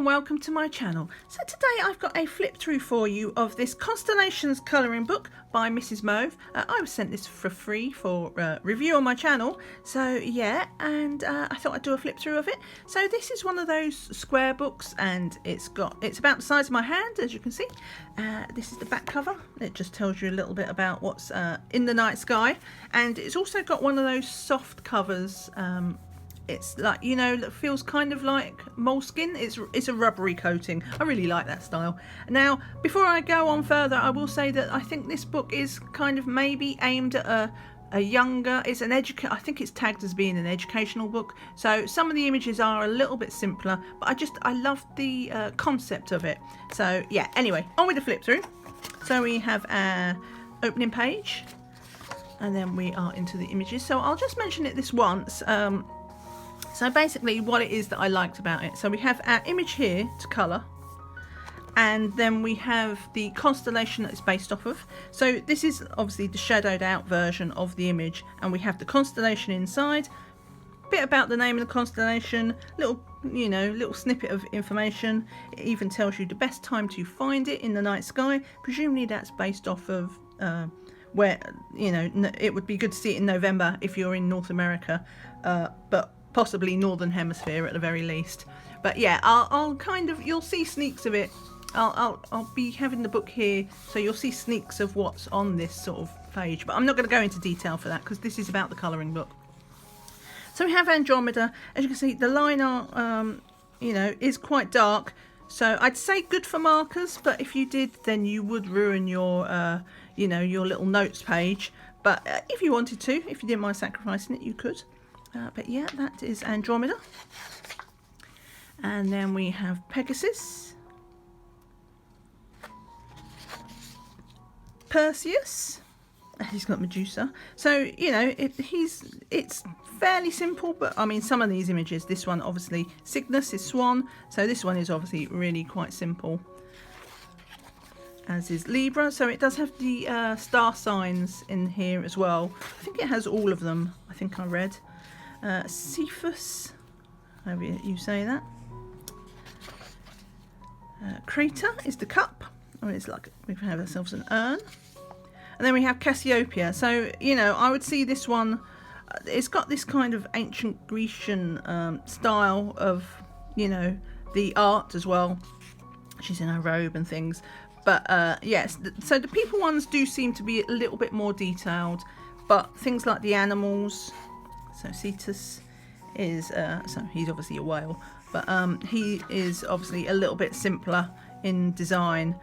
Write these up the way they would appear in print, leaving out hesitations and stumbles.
and welcome to my channel. So today I've got a flip through for you of this Constellations Coloring Book by Mrs Mauve. I was sent this for free for review on my channel, so yeah, and I thought I'd do a flip through of it. So this is one of those square books, and it's about the size of my hand, as you can see. This is the back cover. It just tells you a little bit about what's in the night sky, and it's also got one of those soft covers. It's like, you know, that feels kind of like moleskin. It's a rubbery coating. I really like that style. Now, before I go on further, I will say that I think this book is kind of maybe aimed at a younger, I think it's tagged as being an educational book. So some of the images are a little bit simpler, but I love the concept of it. So yeah, anyway, on with the flip through. So we have our opening page, and then we are into the images. So I'll just mention it this once. So basically what it is that I liked about it. So we have our image here to colour, and then we have the constellation that it's based off of. So this is obviously the shadowed out version of the image, and we have the constellation inside, bit about the name of the constellation, little snippet of information. It even tells you the best time to find it in the night sky. Presumably that's based off of where, you know, it would be good to see it in November if you're in North America, but possibly Northern Hemisphere at the very least. But yeah, I'll kind of, you'll see sneaks of it. I'll be having the book here, so you'll see sneaks of what's on this sort of page, but I'm not going to go into detail for that because this is about the colouring book. So we have Andromeda. As you can see, the line art, you know, is quite dark, so I'd say good for markers, but if you did, then you would ruin your you know, your little notes page. But if you wanted to, if you didn't mind sacrificing it, you could. But yeah, that is Andromeda. And then we have Pegasus, Perseus, and he's got Medusa. So, you know, it's fairly simple, but I mean, some of these images, this one obviously, Cygnus is Swan, so this one is obviously really quite simple, as is Libra. So it does have the star signs in here as well. I think it has all of them, I think I read. Cephas, however you say that. Creta is the cup. Oh, it's like we have ourselves an urn. And then we have Cassiopeia. So, you know, I would see this one, it's got this kind of ancient Grecian style of, you know, the art as well. She's in her robe and things. But yes, so the people ones do seem to be a little bit more detailed, but things like the animals. So Cetus is, so he's obviously a whale, but he is obviously a little bit simpler in design.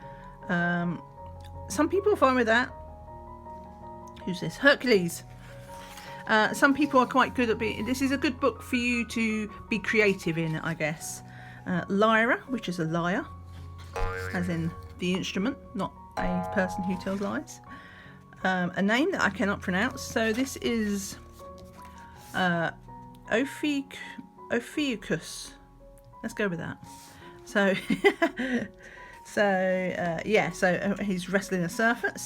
Some people are fine with that. Who's this? Hercules. Some people are quite good at this is a good book for you to be creative in, I guess. Lyra, which is a liar, as in the instrument, not a person who tells lies. A name that I cannot pronounce. So this is Ophiuchus. Let's go with that. So yeah, so he's wrestling a serpent.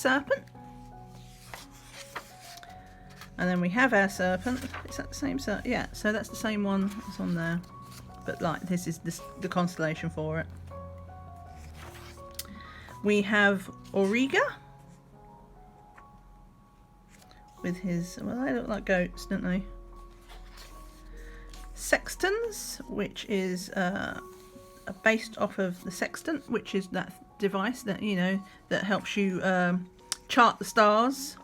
And then we have our serpent. Is that the same serpent? Yeah, so that's the same one that's on there, but like this is the constellation for it. We have Auriga with his, well, they look like goats, don't they? Sextants, which is based off of the sextant, which is that device that, you know, that helps you chart the stars.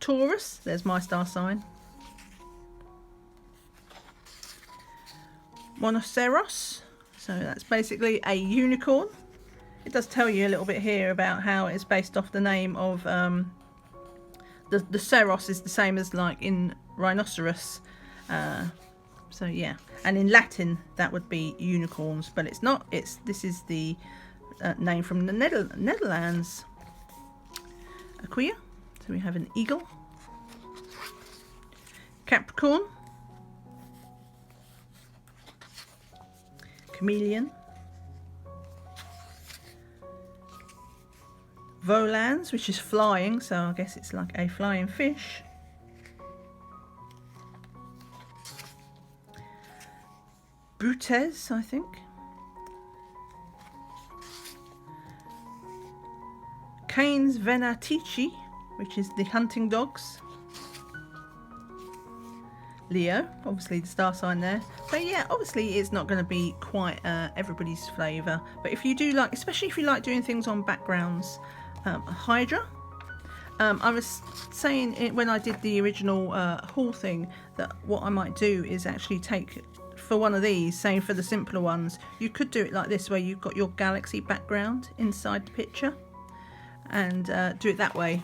Taurus, there's my star sign. Monoceros, so that's basically a unicorn. It does tell you a little bit here about how it's based off the name of the ceros is the same as like in rhinoceros. So yeah, and in Latin that would be unicorns, but it's not. This is the name from the Netherlands. Aquia, so we have an eagle. Capricorn, chameleon. Volans, which is flying, so I guess it's like a flying fish. Pebblez, I think. Canes Venatici, which is the hunting dogs. Leo, obviously the star sign there. But yeah, obviously it's not going to be quite everybody's flavour. But if you do like, especially if you like doing things on backgrounds, Hydra. I was saying it when I did the original haul thing that what I might do is actually take, for one of these, say for the simpler ones, you could do it like this, where you've got your galaxy background inside the picture, and do it that way.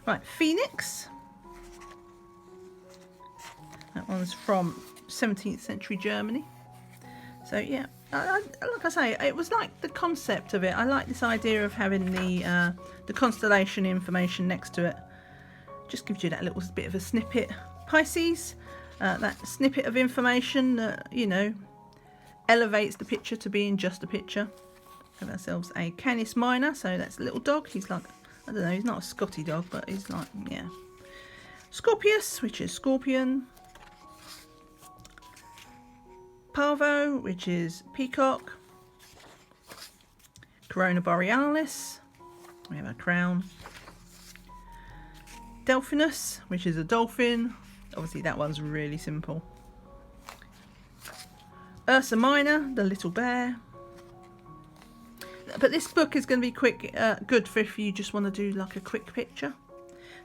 Right, Phoenix. That one's from 17th century Germany. So yeah, like I say, it was like the concept of it. I like this idea of having the constellation information next to it. Just gives you that little bit of a snippet. Pisces, that snippet of information that, you know, elevates the picture to being just a picture. Have ourselves a Canis Minor, so that's a little dog. He's like, I don't know, he's not a Scotty dog, but he's like, yeah. Scorpius, which is scorpion. Parvo, which is peacock. Corona Borealis, we have a crown. Delphinus, which is a dolphin. Obviously that one's really simple. Ursa Minor, the little bear. But this book is going to be quick, good for if you just want to do like a quick picture.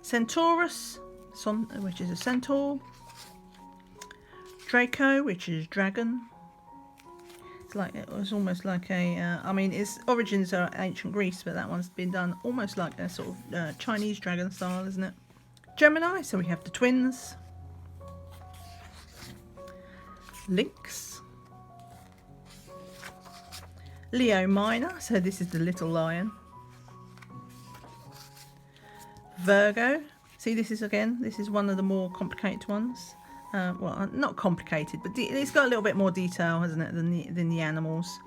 Centaurus, which is a centaur. Draco, which is dragon. It's like, it was almost like a, I mean, its origins are ancient Greece, but that one's been done almost like a sort of Chinese dragon style, isn't it? Gemini, so we have the twins. Lynx. Leo Minor, so this is the little lion. Virgo, see this is one of the more complicated ones. Well, not complicated, but it's got a little bit more detail, hasn't it, than the animals.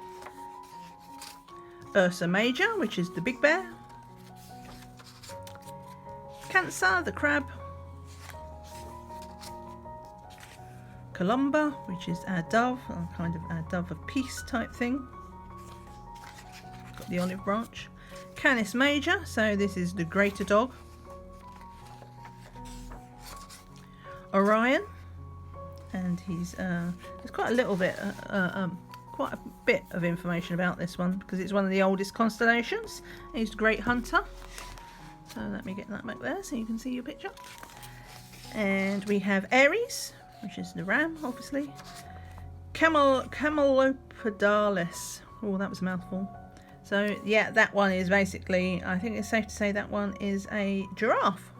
Ursa Major, which is the big bear. Cancer, the crab. Columba, which is our dove, kind of our dove of peace type thing. Got the olive branch. Canis Major, so this is the greater dog. Orion. And he's there's quite a bit of information about this one because it's one of the oldest constellations. He's a great hunter. So let me get that back there so you can see your picture. And we have Aries, which is the ram, obviously. Camelopardalis. Oh, that was a mouthful. So yeah, that one is basically, I think it's safe to say that one is a giraffe.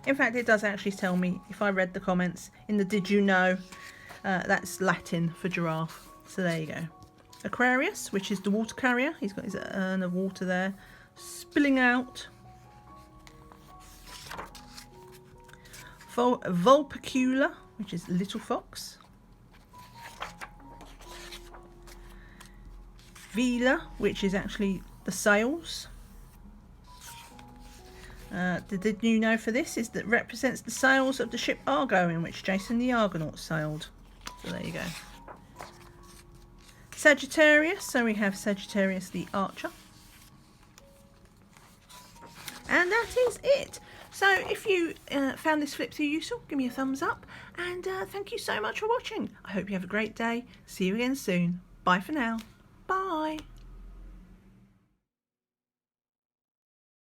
In fact, it does actually tell me, if I read the comments in the did you know, that's Latin for giraffe. So there you go. Aquarius, which is the water carrier. He's got his urn of water there, spilling out. Vulpecula, which is little fox. Vela, which is actually the sails. The you know for this is that represents the sails of the ship Argo in which Jason the Argonaut sailed. So there you go. Sagittarius, so we have Sagittarius the Archer. And that is it. So if you found this flip through useful, give me a thumbs up. And thank you so much for watching. I hope you have a great day. See you again soon. Bye for now. Bye.